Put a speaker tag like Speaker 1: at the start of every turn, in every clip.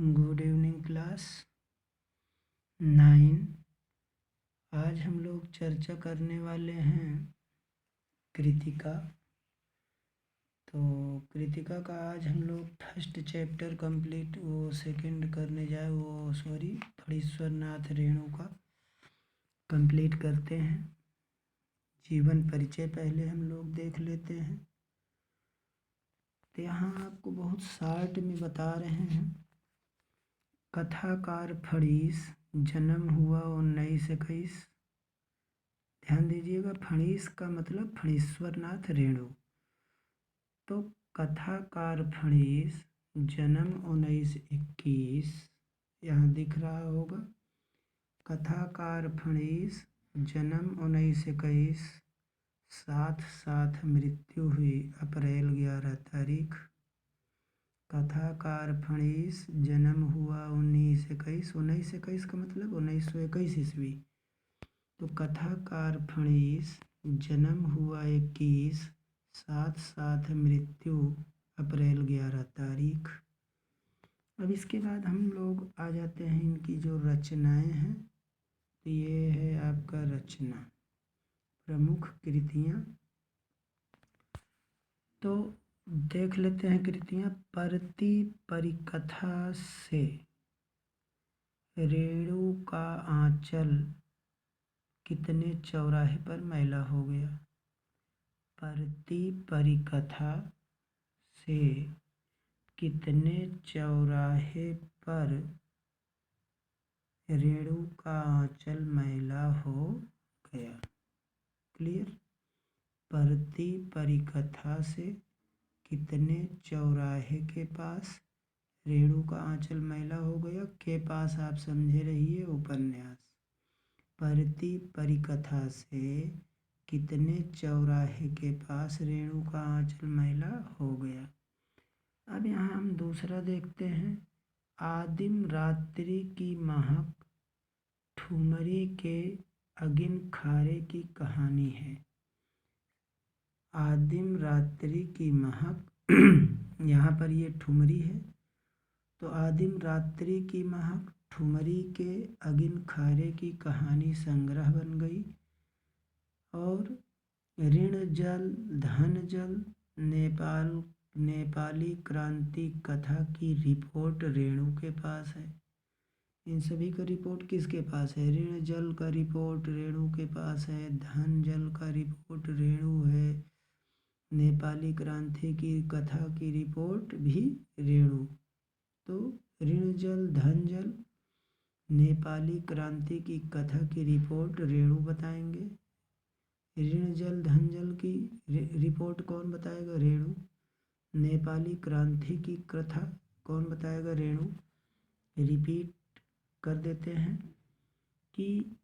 Speaker 1: Good evening class 9। आज हम लोग चर्चा करने वाले हैं कृतिका। तो कृतिका का आज हम लोग फर्स्ट चैप्टर कंप्लीट, वो सेकंड करने जाए, वो सॉरी फणीश्वर नाथ रेणु का कंप्लीट करते हैं। जीवन परिचय पहले हम लोग देख लेते हैं। तो यहाँ आपको बहुत शार्ट में बता रहे हैं। कथाकार फणीस, जन्म हुआ 1921। ध्यान दीजिएगा, फणीस का मतलब फणीश्वर नाथ रेणु। तो कथाकार फणीस, जन्म 1921, यहाँ दिख रहा होगा। कथाकार फणीस, जन्म 1921, साथ साथ मृत्यु हुई अप्रैल 11 तारीख। कथाकार फणीस, जन्म हुआ 1921। 1921 का मतलब 1921 ईस्वी। तो कथाकार फणीस, जन्म हुआ 21, साथ साथ मृत्यु अप्रैल 11 तारीख। अब इसके बाद हम लोग आ जाते हैं इनकी जो रचनाएं हैं। तो ये है आपका रचना, प्रमुख कृतियाँ। तो देख लेते हैं कृतियाँ। परती परिकथा से रेणु का आंचल कितने चौराहे पर मैला हो गया। परती परिकथा से कितने चौराहे पर रेणु का आंचल मैला हो गया। क्लियर। परती परिकथा से कितने चौराहे के पास रेणु का आंचल मैला हो गया। के पास आप समझे रहिए उपन्यास। परती परिकथा से कितने चौराहे के पास रेणु का आंचल मैला हो गया। अब यहाँ हम दूसरा देखते हैं। आदिम रात्रि की महक ठुमरी के अगिन खारे की कहानी है। आदिम रात्रि की महक यहाँ पर ये ठुमरी है। तो आदिम रात्रि की महक ठुमरी के अगिन खारे की कहानी संग्रह बन गई। और ऋण जल धन जल नेपाली क्रांति कथा की रिपोर्ट रेणु के पास है। इन सभी का रिपोर्ट किसके पास है। ऋण जल का रिपोर्ट रेणु के पास है। धन जल का रिपोर्ट रेणु है। नेपाली क्रांति की कथा की रिपोर्ट भी रेणु। तो ऋण जल धन जल नेपाली क्रांति की कथा की रिपोर्ट रेणु बताएंगे। ऋण जल धन जल की रिपोर्ट कौन बताएगा। रेणु। नेपाली क्रांति की कथा कौन बताएगा। रेणु। रिपीट कर देते हैं कि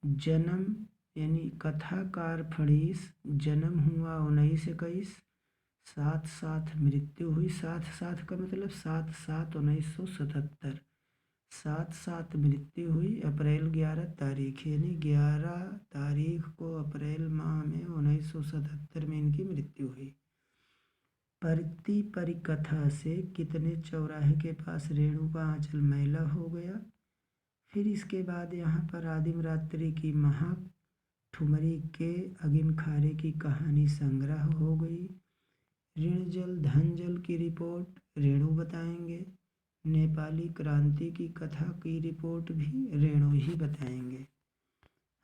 Speaker 1: जन्म यानी कथाकार फणीस, जन्म हुआ 1921, साथ साथ मृत्यु हुई। साथ साथ का मतलब 7/7/1977। साथ साथ मृत्यु हुई अप्रैल 11 तारीख, यानी 11 तारीख को अप्रैल माह में 1977 में इनकी मृत्यु हुई। परती परिकथा से कितने चौराहे के पास रेणु का आंचल मैला हो गया। फिर इसके बाद यहाँ पर आदिम रात्रि की महक ठुमरी के अगिन खारे की कहानी संग्रह हो गई। ऋण जल धन जल की रिपोर्ट रेणु बताएंगे। नेपाली क्रांति की कथा की रिपोर्ट भी रेणु ही बताएंगे।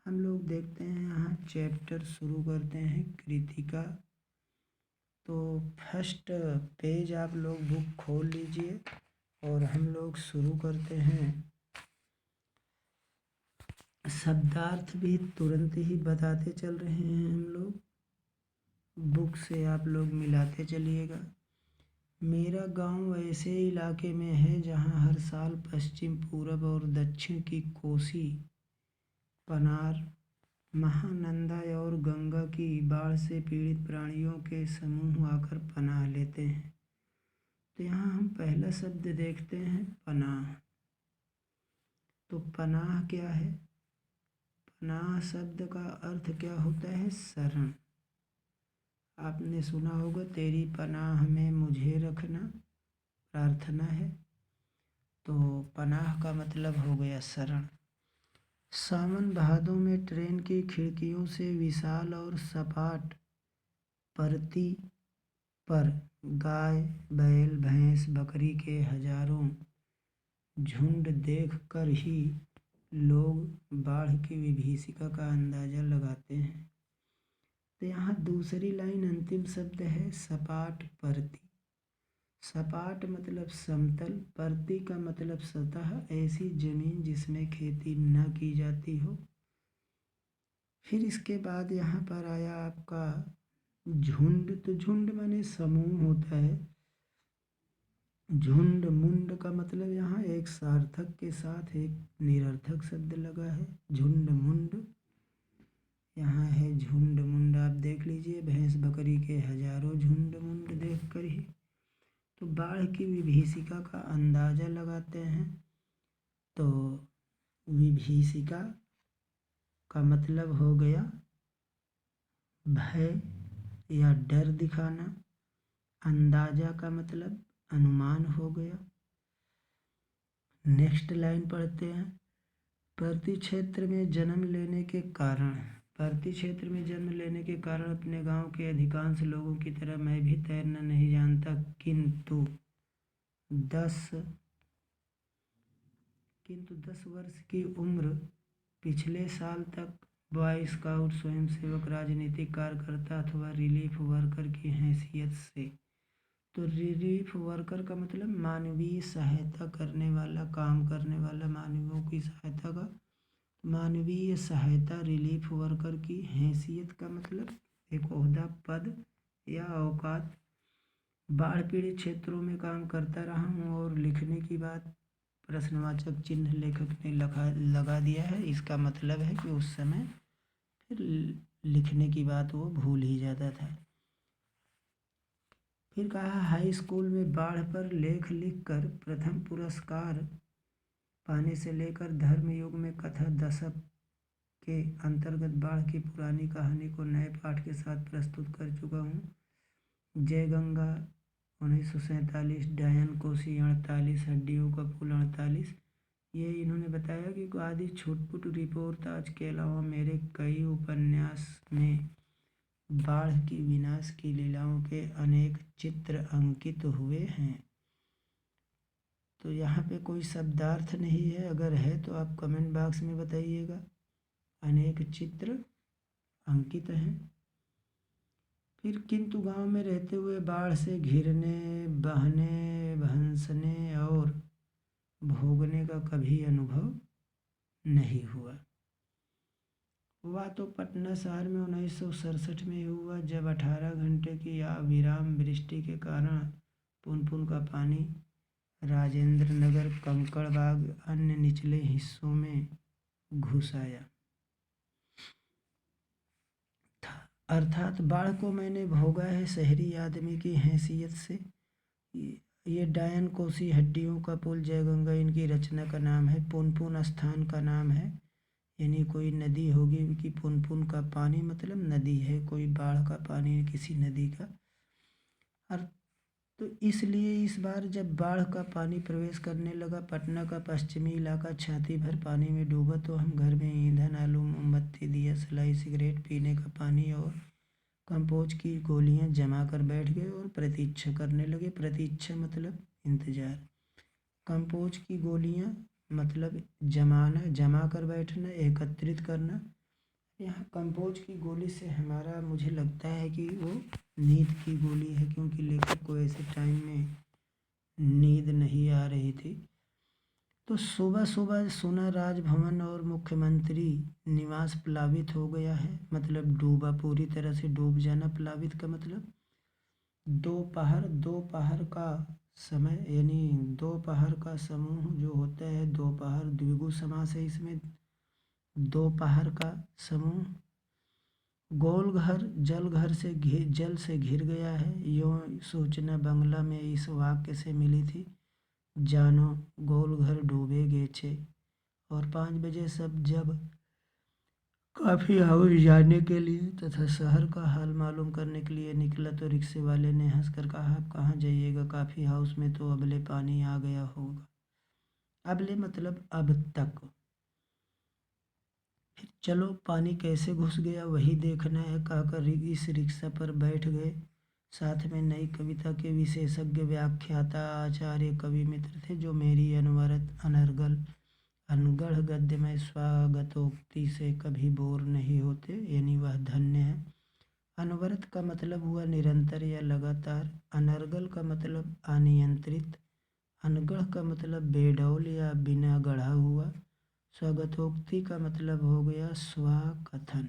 Speaker 1: हम लोग देखते हैं यहाँ चैप्टर शुरू करते हैं कृतिका। तो फर्स्ट पेज आप लोग बुक खोल लीजिए और हम लोग शुरू करते हैं। शब्दार्थ भी तुरंत ही बताते चल रहे हैं हम लोग, बुक से आप लोग मिलाते चलिएगा। मेरा गांव ऐसे इलाके में है जहां हर साल पश्चिम पूरब और दक्षिण की कोसी, पनार, महानंदा और गंगा की बाढ़ से पीड़ित प्राणियों के समूह आकर पनाह लेते हैं। तो यहाँ हम पहला शब्द देखते हैं पनाह। तो पनाह क्या है। पनाह शब्द का अर्थ क्या होता है। शरण। आपने सुना होगा तेरी पनाह में मुझे रखना, प्रार्थना है। तो पनाह का मतलब हो गया शरण। सावन भादों में ट्रेन की खिड़कियों से विशाल और सपाट परती पर गाय, बैल, भैंस, बकरी के हजारों झुंड देख कर ही लोग बाढ़ की विभीषिका का अंदाजा लगाते हैं। तो यहाँ दूसरी लाइन अंतिम शब्द है सपाट परती। सपाट मतलब समतल, परती का मतलब सतह, ऐसी जमीन जिसमें खेती न की जाती हो। फिर इसके बाद यहाँ पर आया आपका झुंड। तो झुंड माने समूह होता है। झुंड मुंड का मतलब यहाँ एक सार्थक के साथ एक निरर्थक शब्द लगा है, झुंड मुंड। यहाँ है झुंड मुंड, आप देख लीजिए, भैंस बकरी के हजारों झुंड मुंड देख कर ही तो बाढ़ की विभीषिका का अंदाजा लगाते हैं। तो विभीषिका का मतलब हो गया भय या डर दिखाना। अंदाजा का मतलब अनुमान हो गया। नेक्स्ट लाइन पढ़ते हैं। परती क्षेत्र में जन्म लेने के कारण, परती क्षेत्र में जन्म लेने के कारण अपने गांव के अधिकांश लोगों की तरह मैं भी तैरना नहीं जानता, किंतु 10 वर्ष की उम्र, पिछले साल तक बॉय स्काउट, स्वयंसेवक, राजनीतिक कार्यकर्ता अथवा रिलीफ वर्कर की हैसियत से। तो रिलीफ वर्कर का मतलब मानवीय सहायता करने वाला, काम करने वाला, मानवों की सहायता का मानवीय सहायता रिलीफ वर्कर की हैसियत का मतलब एक ओहदा, पद या औकात। बाढ़ पीड़ित क्षेत्रों में काम करता रहा हूँ। और लिखने की बात प्रश्नवाचक चिन्ह लेखक ने लगा दिया है। इसका मतलब है कि उस समय फिर लिखने की बात वो भूल ही जाता था। फिर कहा हाई स्कूल में बाढ़ पर लेख लिखकर प्रथम पुरस्कार पाने से लेकर धर्मयुग में कथा दशक के अंतर्गत बाढ़ की पुरानी कहानी को नए पाठ के साथ प्रस्तुत कर चुका हूँ। जय गंगा 1947, डायन कोसी 48, हड्डियों का पुल 48। ये इन्होंने बताया कि आदि छुटपुट रिपोर्टाज के अलावा मेरे कई उपन्यास में बाढ़ की विनाश की लीलाओं के अनेक चित्र अंकित हुए हैं। तो यहाँ पे कोई शब्दार्थ नहीं है, अगर है तो आप कमेंट बॉक्स में बताइएगा। अनेक चित्र अंकित हैं। फिर किंतु गांव में रहते हुए बाढ़ से घिरने, बहने, भंसने और भोगने का कभी अनुभव नहीं हुआ। हुआ तो पटना शहर में 1967 में हुआ, जब 18 घंटे की अविराम वृष्टि के कारण पुनपुन का पानी राजेंद्र नगर, कंकड़बाग, अन्य निचले हिस्सों में घुस आया था। अर्थात बाढ़ को मैंने भोगा है शहरी आदमी की हैसियत से। ये डायन कोसी, हड्डियों का पुल, जय गंगा इनकी रचना का नाम है। पुनपुन स्थान का नाम है, यानी कोई नदी होगी कि पुनपुन का पानी मतलब नदी है, कोई बाढ़ का पानी किसी नदी का। और तो इसलिए इस बार जब बाढ़ का पानी प्रवेश करने लगा, पटना का पश्चिमी इलाका छाती भर पानी में डूबा, तो हम घर में ईंधन, आलू, मोमबत्ती, दिया, सलाई, सिगरेट, पीने का पानी और कंपोज की गोलियां जमा कर बैठ गए और प्रतीक्षा करने लगे। प्रतीक्षा मतलब इंतजार, कंपोज की गोलियां मतलब जमाना, जमा कर बैठना, एकत्रित करना। यहाँ कंपोज की गोली से हमारा, मुझे लगता है कि वो नींद की गोली है, क्योंकि लेखक को ऐसे टाइम में नींद नहीं आ रही थी। तो सुबह सुबह सुना राजभवन और मुख्यमंत्री निवास प्लावित हो गया है, मतलब डूबा, पूरी तरह से डूब जाना। प्लावित का मतलब दोपहर का समय, यानी दोपहर का समूह जो होता है, दोपहर द्विगु समास है इसमें, दोपहर का समूह। गोलघर जल से घिर गया है, यूँ सूचना बंगला में इस वाक्य से मिली थी, जानो गोलघर डूबे गेछे। और 5 बजे सब जब काफ़ी हाउस जाने के लिए तथा शहर का हाल मालूम करने के लिए निकला, तो रिक्शे वाले ने हंसकर कहा, आप कहाँ जाइएगा, काफ़ी हाउस में तो अबले पानी आ गया होगा। अबले मतलब अब तक। फिर चलो पानी कैसे घुस गया वही देखना है कहकर इस रिक्शा पर बैठ गए। साथ में नई कविता के विशेषज्ञ व्याख्याता आचार्य कवि मित्र थे, जो मेरी अनवरत अनर्गल अनगढ़ गद्य में स्वागतोक्ति से कभी बोर नहीं होते, यानी वह धन्य है। अनवरत का मतलब हुआ निरंतर या लगातार, अनर्गल का मतलब अनियंत्रित, अनगढ़ का मतलब बेडौल या बिना गढ़ा हुआ, स्वागतोक्ति का मतलब हो गया स्वाकथन।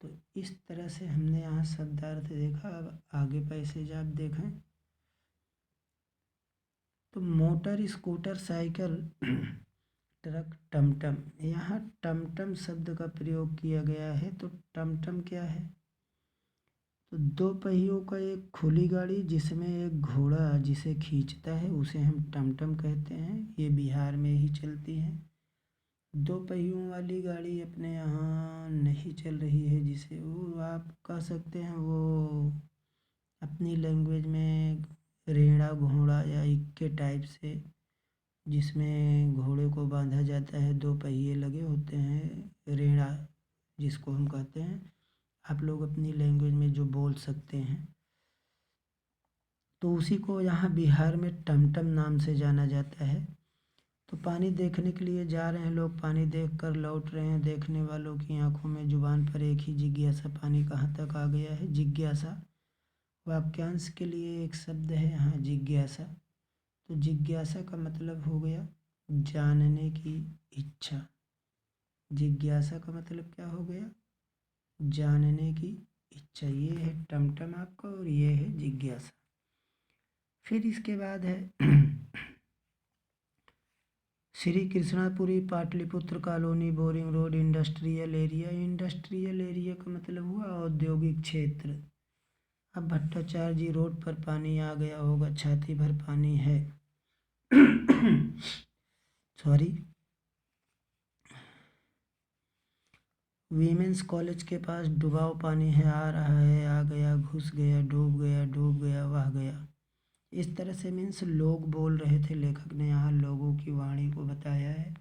Speaker 1: तो इस तरह से हमने यहाँ शब्दार्थ देखा। अब आगे पैसेज आप देखें तो मोटर, स्कूटर, साइकिल, ट्रक, टमटम। यहाँ टमटम शब्द का प्रयोग किया गया है। तो टमटम क्या है? तो दो पहियों का एक खुली गाड़ी जिसमें एक घोड़ा जिसे खींचता है उसे हम टमटम कहते हैं। ये बिहार में ही चलती है। दो पहियों वाली गाड़ी अपने यहाँ नहीं चल रही है, जिसे वो आप कह सकते हैं, वो अपनी लैंग्वेज में रेड़ा घोड़ा या इक्के टाइप से, जिसमें घोड़े को बांधा जाता है, दो पहिए लगे होते हैं, रेड़ा जिसको हम कहते हैं। आप लोग अपनी लैंग्वेज में जो बोल सकते हैं, तो उसी को यहाँ बिहार में टमटम नाम से जाना जाता है। तो पानी देखने के लिए जा रहे हैं लोग, पानी देख कर लौट रहे हैं। देखने वालों की आंखों में जुबान पर एक ही जिज्ञासा, पानी कहाँ तक आ गया है। जिज्ञासा वाक्यांश के लिए एक शब्द है यहाँ जिज्ञासा। तो जिज्ञासा का मतलब हो गया जानने की इच्छा। जिज्ञासा का मतलब क्या हो गया? जानने की इच्छा। ये है टमटम आपका और ये है जिज्ञासा। फिर इसके बाद है Shri Krishnapuri Pataliputra colony boring road industrial area. Industrial area का मतलब हुआ औद्योगिक क्षेत्र। अब भट्टाचार्य जी रोड पर पानी आ गया होगा, छाती भर पानी है। सॉरी। वीमेंस कॉलेज के पास डुबाव पानी है, आ रहा है, आ गया, घुस गया, डूब गया, वह गया। इस तरह से मीन्स लोग बोल रहे थे। लेखक ने यहाँ लोगों की वाणी को बताया है।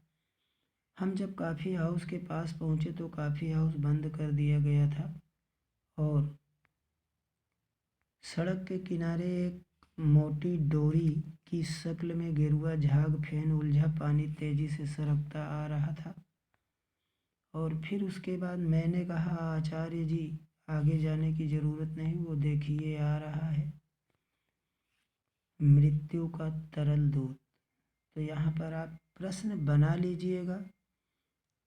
Speaker 1: हम जब कॉफ़ी हाउस के पास पहुँचे तो कॉफ़ी हाउस बंद कर दिया गया था और सड़क के किनारे एक मोटी डोरी की शक्ल में गेरुआ झाग फेन उलझा पानी तेजी से सरकता आ रहा था। और फिर उसके बाद मैंने कहा, आचार्य जी आगे जाने की ज़रूरत नहीं, वो देखिए आ रहा है मृत्यु का तरल दूत। तो यहाँ पर आप प्रश्न बना लीजिएगा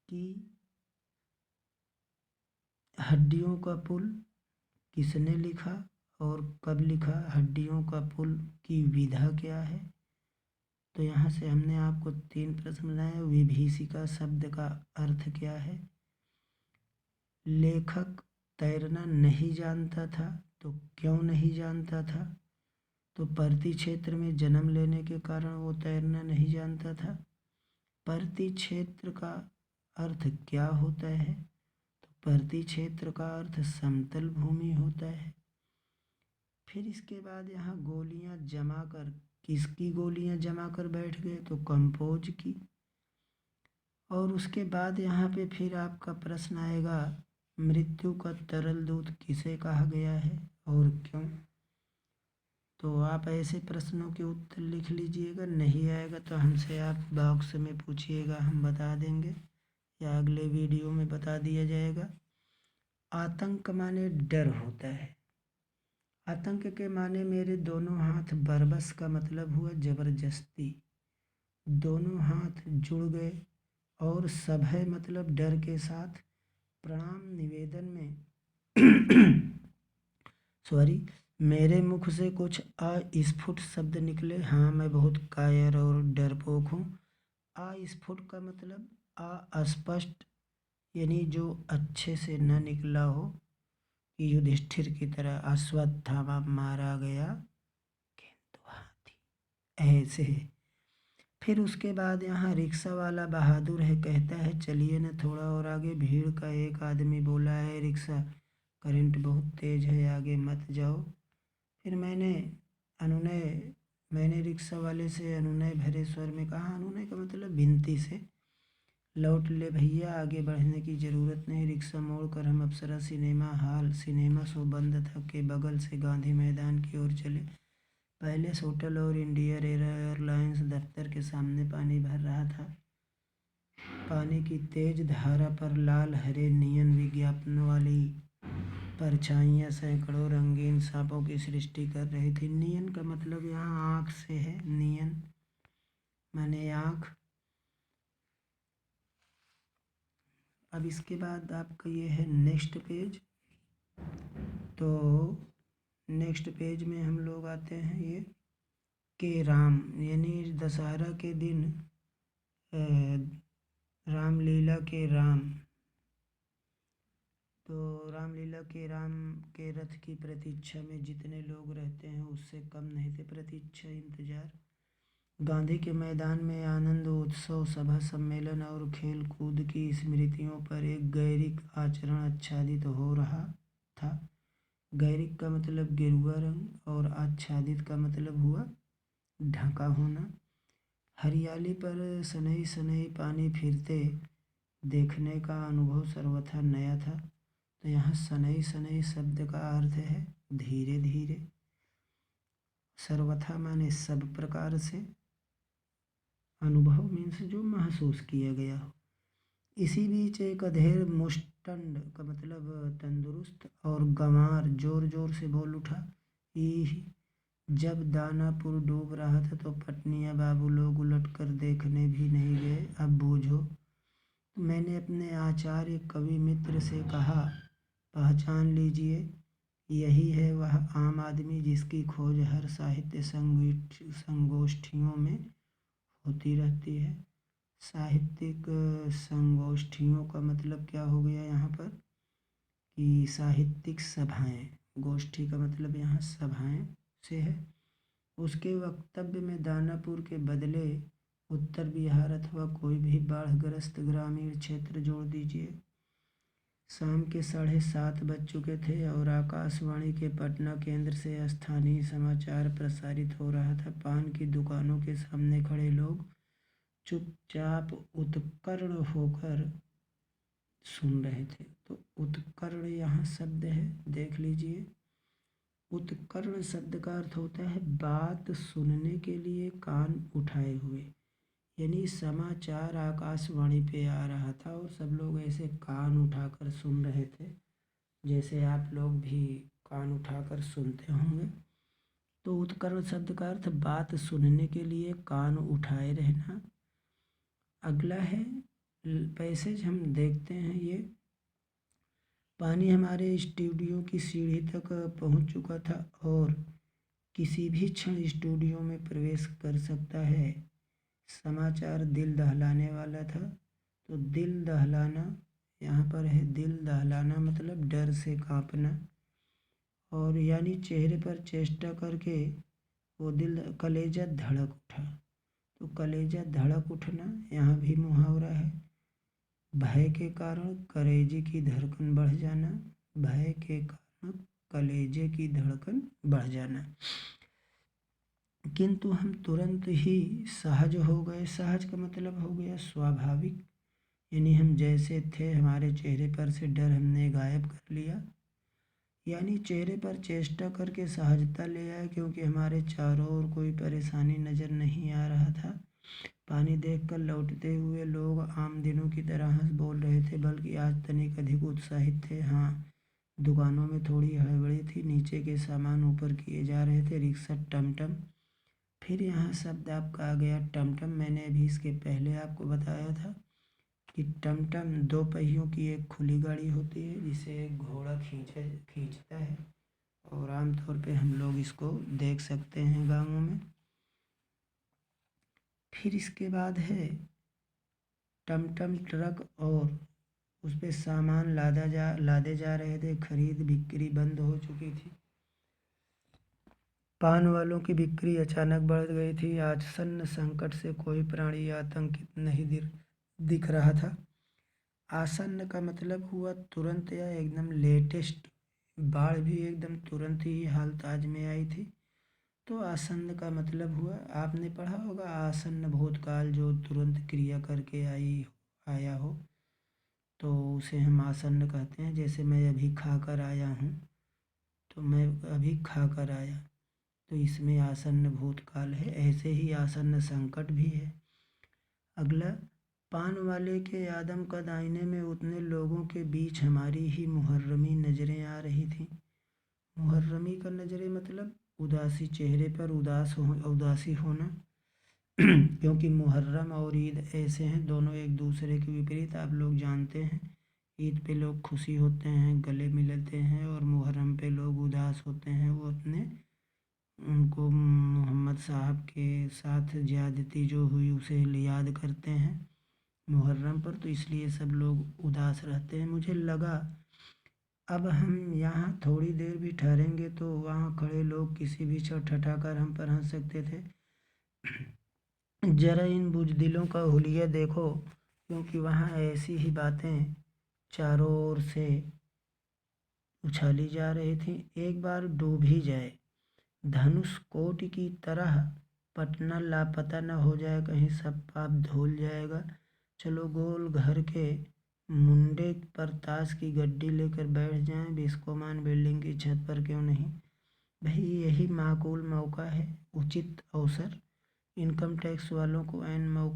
Speaker 1: कि हड्डियों का पुल किसने लिखा और कब लिखा, हड्डियों का पुल की विधा क्या है। तो यहाँ से हमने आपको 3 प्रश्न बनाए। विभीषिका शब्द का अर्थ क्या है? लेखक तैरना नहीं जानता था, तो क्यों नहीं जानता था? तो परती क्षेत्र में जन्म लेने के कारण वो तैरना नहीं जानता था। परती क्षेत्र का अर्थ क्या होता है? तो परती क्षेत्र का अर्थ समतल भूमि होता है। फिर इसके बाद यहाँ गोलियाँ जमा कर, किसकी गोलियाँ जमा कर बैठ गए? तो कंपोज की। और उसके बाद यहाँ पे फिर आपका प्रश्न आएगा, मृत्यु का तरल दूत किसे कहा गया है और क्यों? तो आप ऐसे प्रश्नों के उत्तर लिख लीजिएगा। नहीं आएगा तो हमसे आप बॉक्स में पूछिएगा, हम बता देंगे या अगले वीडियो में बता दिया जाएगा। आतंक माने डर होता है। आतंक के माने मेरे दोनों हाथ बरबस का मतलब हुआ जबरदस्ती। दोनों हाथ जुड़ गए और सभय मतलब डर के साथ। प्रणाम निवेदन में सॉरी, मेरे मुख से कुछ अस्फुट शब्द निकले। हाँ, मैं बहुत कायर और डरपोक हूँ। अस्फुट का मतलब अस्पष्ट, यानी जो अच्छे से न निकला हो। कि युधिष्ठिर की तरह अश्वत्थामा मारा गया किंतु हाथी, ऐसे। फिर उसके बाद यहाँ रिक्शा वाला बहादुर है, कहता है चलिए न थोड़ा और आगे। भीड़ का एक आदमी बोला है, रिक्शा करंट बहुत तेज है, आगे मत जाओ। फिर मैंने अनुनय मैंने रिक्शा वाले से अनुनय भरे स्वर में कहा। अनुनय का मतलब विनती से। लौट ले भैया, आगे बढ़ने की ज़रूरत नहीं। रिक्शा मोड़कर हम अप्सरा सिनेमा हॉल, सिनेमा शो बंद था, के बगल से गांधी मैदान की ओर चले। पैलेस होटल और इंडियन एयरलाइंस दफ्तर के सामने पानी भर रहा था। पानी की तेज धारा पर लाल हरे नियन विज्ञापनों वाली परछाइयाँ सैकड़ों रंगीन सांपों की सृष्टि कर रही थी। नियन का मतलब यहाँ आँख से है। नियन माने आँख। अब इसके बाद आपका ये है नेक्स्ट पेज। तो नेक्स्ट पेज में हम लोग आते हैं ये के राम, यानी दशहरा के दिन रामलीला के राम। तो रामलीला के राम के रथ की प्रतीक्षा में जितने लोग रहते हैं उससे कम नहीं थे। प्रतीक्षा, इंतजार। गांधी के मैदान में आनंद उत्सव, सभा सम्मेलन और खेल कूद की स्मृतियों पर एक गैरिक आचरण आच्छादित हो रहा था। गैरिक का मतलब गेरुआ रंग और आच्छादित का मतलब हुआ ढका होना। हरियाली पर सनई सनई पानी फिरते देखने का अनुभव सर्वथा नया था। तो यहाँ सनई सनई शब्द का अर्थ है धीरे धीरे। सर्वथा माने सब प्रकार से। अनुभव मीन्स जो महसूस किया गया हो। इसी बीच एक अधेड़ मुष्टंड का मतलब तंदुरुस्त और गंवार जोर जोर से बोल उठा, "ईह, जब दानापुर डूब रहा था तो पटनिया बाबू लोग उलटकर देखने भी नहीं गए। अब बूझो।" मैंने अपने आचार्य कवि मित्र से कहा, "पहचान लीजिए, यही है वह आम आदमी जिसकी खोज हर साहित्य संगोष्ठियों में होती रहती है।" साहित्यिक संगोष्ठियों का मतलब क्या हो गया यहाँ पर कि साहित्यिक सभाएं। गोष्ठी का मतलब यहाँ सभाएं से है। उसके वक्तव्य में दानापुर के बदले उत्तर बिहार अथवा कोई भी बाढ़ग्रस्त ग्रामीण क्षेत्र जोड़ दीजिए। शाम के 7:30 बज चुके थे और आकाशवाणी के पटना केंद्र से स्थानीय समाचार प्रसारित हो रहा था। पान की दुकानों के सामने खड़े लोग चुपचाप उत्कर्ण होकर सुन रहे थे। तो उत्कर्ण यहाँ शब्द है, देख लीजिए। उत्कर्ण शब्द का अर्थ होता है बात सुनने के लिए कान उठाए हुए। यानी समाचार आकाशवाणी पे आ रहा था और सब लोग ऐसे कान उठाकर सुन रहे थे, जैसे आप लोग भी कान उठाकर सुनते होंगे। तो उत्कर्ण शब्द का अर्थ बात सुनने के लिए कान उठाए रहना। अगला है पैसेज, हम देखते हैं ये। पानी हमारे स्टूडियो की सीढ़ी तक पहुंच चुका था और किसी भी क्षण स्टूडियो में प्रवेश कर सकता है। समाचार दिल दहलाने वाला था। तो दिल दहलाना यहाँ पर है, दिल दहलाना मतलब डर से कांपना। और यानी चेहरे पर चेष्टा करके वो दिल, कलेजा धड़क उठा। तो कलेजा धड़क उठना यहाँ भी मुहावरा है। भय के कारण कलेजे की धड़कन बढ़ जाना। भय के कारण कलेजे की धड़कन बढ़ जाना। किंतु हम तुरंत ही सहज हो गए। सहज का मतलब हो गया स्वाभाविक, यानी हम जैसे थे हमारे चेहरे पर से डर हमने गायब कर लिया। यानी चेहरे पर चेष्टा करके सहजता ले आए, क्योंकि हमारे चारों ओर कोई परेशानी नज़र नहीं आ रहा था। पानी देखकर लौटते हुए लोग आम दिनों की तरह हंस बोल रहे थे, बल्कि आज तनिक अधिक उत्साहित थे। हाँ, दुकानों में थोड़ी हड़बड़ी थी, नीचे के सामान ऊपर किए जा रहे थे। रिक्शा, टमटम। फिर यहाँ शब्द आपका आ गया टमटम। मैंने अभी इसके पहले आपको बताया था कि टमटम 2 पहियों की एक खुली गाड़ी होती है जिसे एक घोड़ा खींचता है, और आमतौर पे हम लोग इसको देख सकते हैं गाँवों में। फिर इसके बाद है टमटम ट्रक, और उस पे सामान लादे जा रहे थे। खरीद बिक्री बंद हो चुकी थी। पान वालों की बिक्री अचानक बढ़ गई थी। आसन्न संकट से कोई प्राणी आतंकित नहीं दिख रहा था। आसन्न का मतलब हुआ तुरंत या एकदम लेटेस्ट। बाढ़ भी एकदम तुरंत ही हालताज में आई थी। तो आसन्न का मतलब हुआ, आपने पढ़ा होगा आसन्न भूतकाल जो तुरंत क्रिया करके आया हो, तो उसे हम आसन्न कहते हैं। जैसे मैं अभी खा कर आया हूँ, तो मैं अभी खा कर आया, तो इसमें आसन्न भूतकाल है। ऐसे ही आसन्न संकट भी है। अगला, पान वाले के आदम कद आईने में उतने लोगों के बीच हमारी ही मुहर्रमी नज़रें आ रही थीं। मुहर्रमी का नज़रें मतलब उदासी, चेहरे पर उदासी होना। क्योंकि मुहर्रम और ईद ऐसे हैं, दोनों एक दूसरे के विपरीत। आप लोग जानते हैं, ईद पे लोग खुशी होते हैं, गले मिलते हैं, और मुहर्रम पे लोग उदास होते हैं। वो अपने उनको मोहम्मद साहब के साथ ज़्यादती जो हुई उसे याद करते हैं मुहर्रम पर, तो इसलिए सब लोग उदास रहते हैं। मुझे लगा अब हम यहाँ थोड़ी देर भी ठहरेंगे तो वहाँ खड़े लोग किसी भी क्षण ठठाकर हम पर हंस सकते थे। जरा इन बुजदिलों का हुलिया देखो, क्योंकि वहाँ ऐसी ही बातें चारों ओर से उछाली जा रही थी। एक बार डूब ही जाए, धनुष कोटि की तरह पटना लापता न हो जाए, कहीं सब पाप धुल जाएगा। चलो गोल घर के मुंडे पर ताश की गड्डी लेकर बैठ जाएं, बिस्कोमान बिल्डिंग की छत पर क्यों नहीं। भाई यही माकूल मौका है, उचित अवसर। इनकम टैक्स वालों को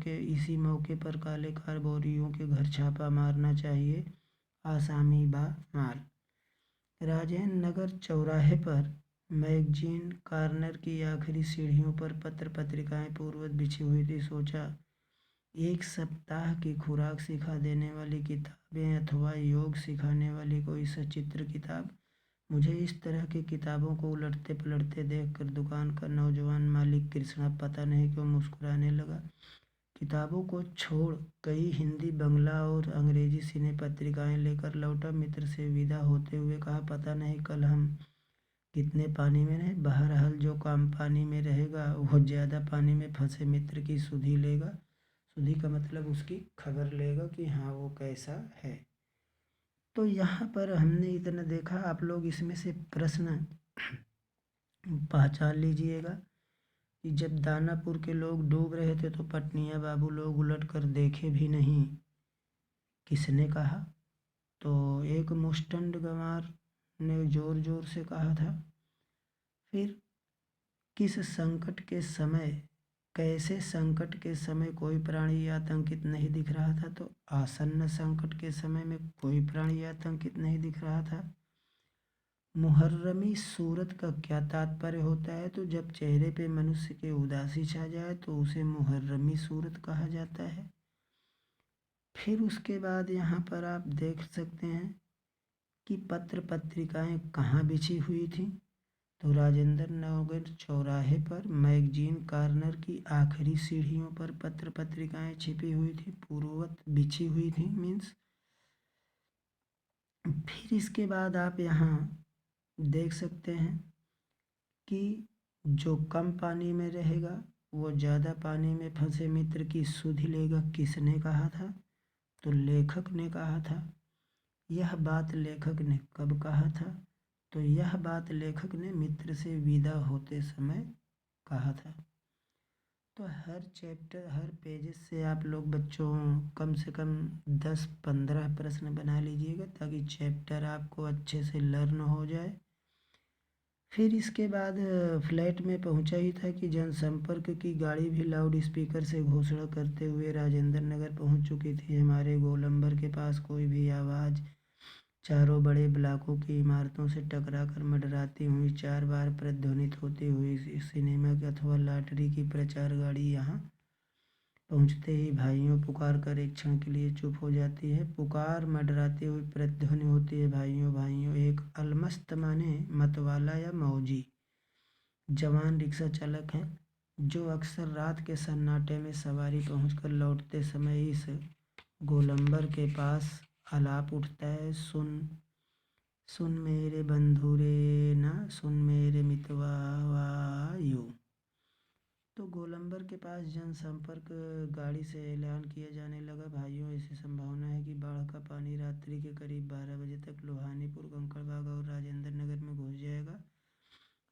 Speaker 1: इसी मौके पर काले कारोबारियों के घर छापा मारना चाहिए। आसामी बा माल। राजेंद्र नगर चौराहे पर मैगजीन कॉर्नर की आखिरी सीढ़ियों पर पत्र पत्रिकाएं पूर्ववत बिछी हुई थी। सोचा, एक सप्ताह की खुराक सिखा देने वाली किताबें अथवा योग सिखाने वाली कोई सचित्र किताब। मुझे इस तरह की किताबों को उलटते पलटते देखकर दुकान का नौजवान मालिक कृष्णा पता नहीं क्यों मुस्कुराने लगा। किताबों को छोड़ कई हिंदी, बंगला और अंग्रेजी सिने पत्रिकाएं लेकर लौटा। मित्र से विदा होते हुए कहा, पता नहीं कल हम कितने पानी में रहे। बहरहाल जो काम पानी में रहेगा वो ज़्यादा पानी में फंसे मित्र की सुधि लेगा। सुधि का मतलब उसकी खबर लेगा कि हाँ वो कैसा है। तो यहाँ पर हमने इतना देखा, आप लोग इसमें से प्रश्न पहचान लीजिएगा कि जब दानापुर के लोग डूब रहे थे तो पटनिया बाबू लोग उलट कर देखे भी नहीं। किसने कहा? तो एक मुस्टंड गंवार ने जोर जोर से कहा था। फिर किस संकट के समय, कैसे संकट के समय कोई प्राणी आतंकित नहीं दिख रहा था? तो आसन्न संकट के समय में कोई प्राणी आतंकित नहीं दिख रहा था। मुहर्रमी सूरत का क्या तात्पर्य होता है? तो जब चेहरे पे मनुष्य के उदासी छा जाए तो उसे मुहर्रमी सूरत कहा जाता है। फिर उसके बाद यहाँ पर आप देख सकते हैं कि पत्र पत्रिकाएं कहाँ बिछी हुई थी। तो राजेंद्र नगर चौराहे पर मैगजीन कॉर्नर की आखिरी सीढ़ियों पर पत्र पत्रिकाएं छिपी हुई थी, पूर्ववत बिछी हुई थी मीन्स। फिर इसके बाद आप यहाँ देख सकते हैं कि जो कम पानी में रहेगा वो ज़्यादा पानी में फंसे मित्र की सुधि लेगा। किसने कहा था? तो लेखक ने कहा था। यह बात लेखक ने कब कहा था? तो यह बात लेखक ने मित्र से विदा होते समय कहा था। तो हर चैप्टर, हर पेजेस से आप लोग बच्चों कम से कम 10-15 प्रश्न बना लीजिएगा, ताकि चैप्टर आपको अच्छे से लर्न हो जाए। फिर इसके बाद फ्लैट में पहुंचा ही था कि जनसंपर्क की गाड़ी भी लाउड स्पीकर से घोषणा करते हुए राजेंद्र नगर पहुंच चुकी थी। हमारे गोलंबर के पास कोई भी आवाज़ चारों बड़े ब्लॉकों की इमारतों से टकराकर मंडराती हुई 4 बार प्रतिध्वनित होती हुई सिनेमा की अथवा लॉटरी की प्रचार गाड़ी यहाँ पहुँचते ही भाइयों पुकार कर एक क्षण के लिए चुप हो जाती है। पुकार मंडराती हुई प्रतिध्वनि होती है, भाइयों भाइयों। एक अलमस्त माने मतवाला या मौजी जवान रिक्शा चालक है, जो अक्सर रात के सन्नाटे में सवारी पहुंचकर लौटते समय इस गोलंबर के पास आलाप उठता है। सुन सुन मेरे बंधु रे ना, सुन मेरे मितवा वायु। तो गोलंबर के पास जनसंपर्क गाड़ी से ऐलान किया जाने लगा, भाइयों ऐसी संभावना है कि बाढ़ का पानी रात्रि के करीब 12 बजे तक लोहानीपुर, कंकड़बाग और राजेंद्र नगर में घुस जाएगा।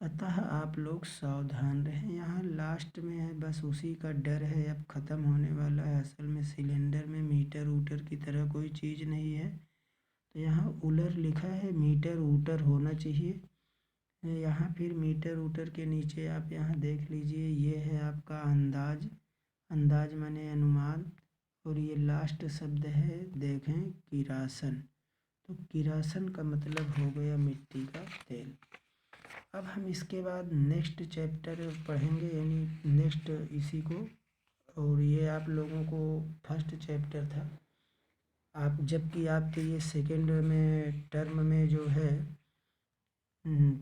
Speaker 1: अतः आप लोग सावधान रहें। यहाँ लास्ट में है, बस उसी का डर है, अब ख़त्म होने वाला है। असल में सिलेंडर में मीटर ऊटर की तरह कोई चीज़ नहीं है। तो यहाँ उलर लिखा है, मीटर ऊटर होना चाहिए यहाँ। फिर मीटर ऊटर के नीचे आप यहाँ देख लीजिए, ये है आपका अंदाज। अंदाज माने अनुमान। और ये लास्ट शब्द है, देखें, किरासन। तो किरासन का मतलब हो गया मिट्टी का तेल। अब हम इसके बाद नेक्स्ट चैप्टर पढ़ेंगे, यानी नेक्स्ट इसी को। और ये आप लोगों को फर्स्ट चैप्टर था, आप जबकि आपके ये सेकेंड में टर्म में जो है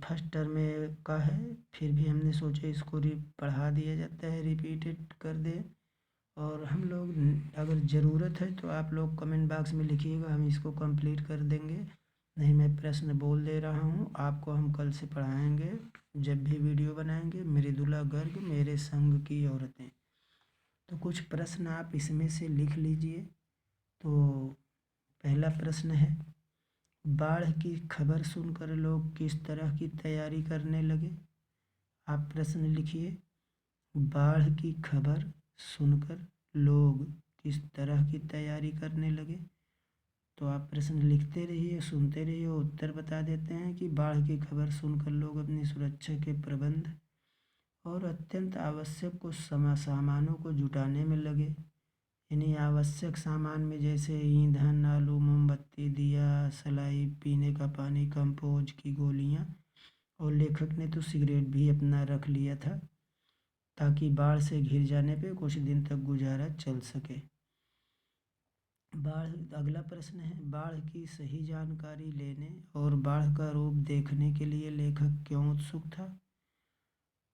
Speaker 1: फर्स्ट टर्म में का है, फिर भी हमने सोचा इसको पढ़ा दिया जाता है, रिपीटेड कर दे। और हम लोग अगर ज़रूरत है तो आप लोग कमेंट बॉक्स में लिखिएगा, हम इसको कंप्लीट कर देंगे। नहीं, मैं प्रश्न बोल दे रहा हूँ, आपको हम कल से पढ़ाएंगे जब भी वीडियो बनाएंगे। मृदुला गर्ग, मेरे संग की औरतें। तो कुछ प्रश्न आप इसमें से लिख लीजिए। तो पहला प्रश्न है, बाढ़ की खबर सुनकर लोग किस तरह की तैयारी करने लगे? आप प्रश्न लिखिए, बाढ़ की खबर सुनकर लोग किस तरह की तैयारी करने लगे? तो आप प्रश्न लिखते रहिए, सुनते रहिए, उत्तर बता देते हैं कि बाढ़ की खबर सुनकर लोग अपनी सुरक्षा के प्रबंध और अत्यंत आवश्यक कुछ सामानों को जुटाने में लगे। यानी आवश्यक सामान में जैसे ईंधन, आलू, मोमबत्ती, दिया, सलाई, पीने का पानी, कंपोज की गोलियां। और लेखक ने तो सिगरेट भी अपना रख लिया था, ताकि बाढ़ से घिर जाने पे कुछ दिन तक गुजारा चल सके। बाढ़, अगला प्रश्न है, बाढ़ की सही जानकारी लेने और बाढ़ का रूप देखने के लिए लेखक क्यों उत्सुक था?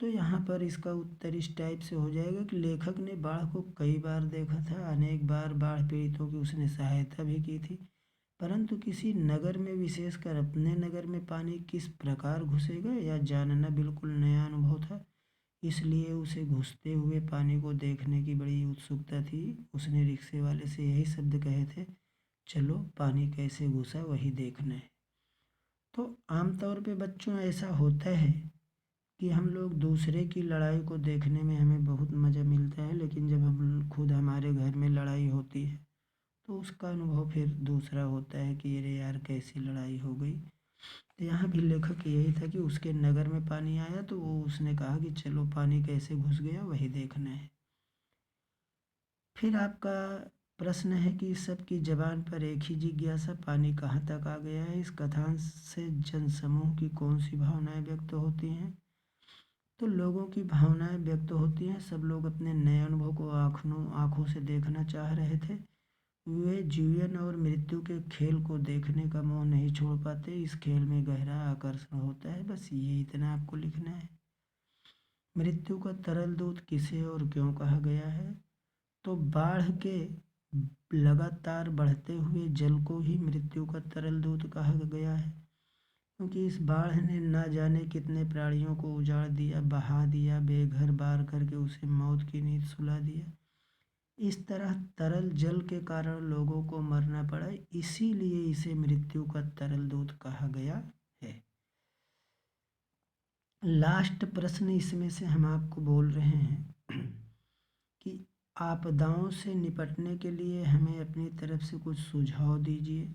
Speaker 1: तो यहाँ पर इसका उत्तर इस टाइप से हो जाएगा कि लेखक ने बाढ़ को कई बार देखा था, अनेक बार बाढ़ पीड़ितों की उसने सहायता भी की थी, परंतु किसी नगर में, विशेषकर अपने नगर में पानी किस प्रकार घुसेगा यह जानना बिल्कुल नया अनुभव था। इसलिए उसे घुसते हुए पानी को देखने की बड़ी उत्सुकता थी। उसने रिक्शे वाले से यही शब्द कहे थे, चलो पानी कैसे घुसा वही देखना है। तो आमतौर पे बच्चों ऐसा होता है कि हम लोग दूसरे की लड़ाई को देखने में हमें बहुत मज़ा मिलता है, लेकिन जब हम खुद हमारे घर में लड़ाई होती है तो उसका अनुभव फिर दूसरा होता है कि अरे यार कैसी लड़ाई हो गई। तो यहाँ भी लेखक यही था कि उसके नगर में पानी आया तो वो उसने कहा कि चलो पानी कैसे घुस गया वही देखना है। फिर आपका प्रश्न है कि सबकी जबान पर एक ही जिज्ञासा, पानी कहाँ तक आ गया है? इस कथांश से जनसमूह की कौन सी भावनाएं व्यक्त होती हैं? तो लोगों की भावनाएं व्यक्त होती हैं, सब लोग अपने नए अनुभव को आँखों से देखना चाह रहे थे। वे जीवन और मृत्यु के खेल को देखने का मोह नहीं छोड़ पाते, इस खेल में गहरा आकर्षण होता है। बस ये इतना आपको लिखना है। मृत्यु का तरल दूत किसे और क्यों कहा गया है? तो बाढ़ के लगातार बढ़ते हुए जल को ही मृत्यु का तरल दूत कहा गया है, क्योंकि इस बाढ़ ने न जाने कितने प्राणियों को उजाड़ दिया, बहा दिया, बेघर बार करके उसे मौत की नींद सुला दिया। इस तरह तरल जल के कारण लोगों को मरना पड़ा, इसीलिए इसे मृत्यु का तरल दूत कहा गया है। लास्ट प्रश्न इसमें से हम आपको बोल रहे हैं कि आपदाओं से निपटने के लिए हमें अपनी तरफ से कुछ सुझाव दीजिए।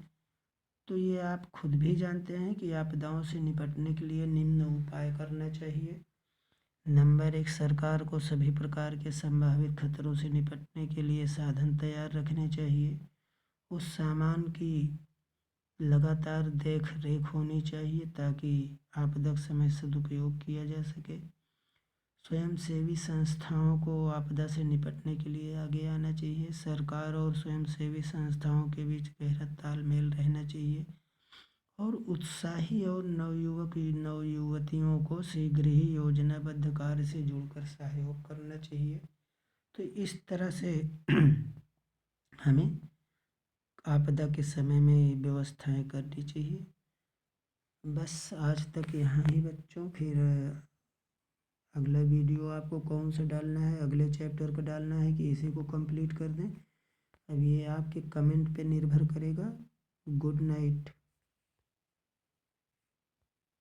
Speaker 1: तो ये आप खुद भी जानते हैं कि आपदाओं से निपटने के लिए निम्न उपाय करना चाहिए। नंबर 1, सरकार को सभी प्रकार के संभावित खतरों से निपटने के लिए साधन तैयार रखने चाहिए। उस सामान की लगातार देख रेख होनी चाहिए ताकि आपदा समय सदुपयोग किया जा सके। स्वयंसेवी संस्थाओं को आपदा से निपटने के लिए आगे आना चाहिए। सरकार और स्वयंसेवी संस्थाओं के बीच गहरा तालमेल रहना चाहिए और उत्साही और नवयुवक नवयुवतियों को शीघ्र ही योजनाबद्ध कार्य से जुड़कर सहयोग करना चाहिए। तो इस तरह से हमें आपदा के समय में व्यवस्थाएं करनी चाहिए। बस आज तक यहाँ ही बच्चों, फिर अगला वीडियो आपको कौन सा डालना है, अगले चैप्टर का डालना है कि इसी को कंप्लीट कर दें, अब ये आपके कमेंट पे निर्भर करेगा। Good night.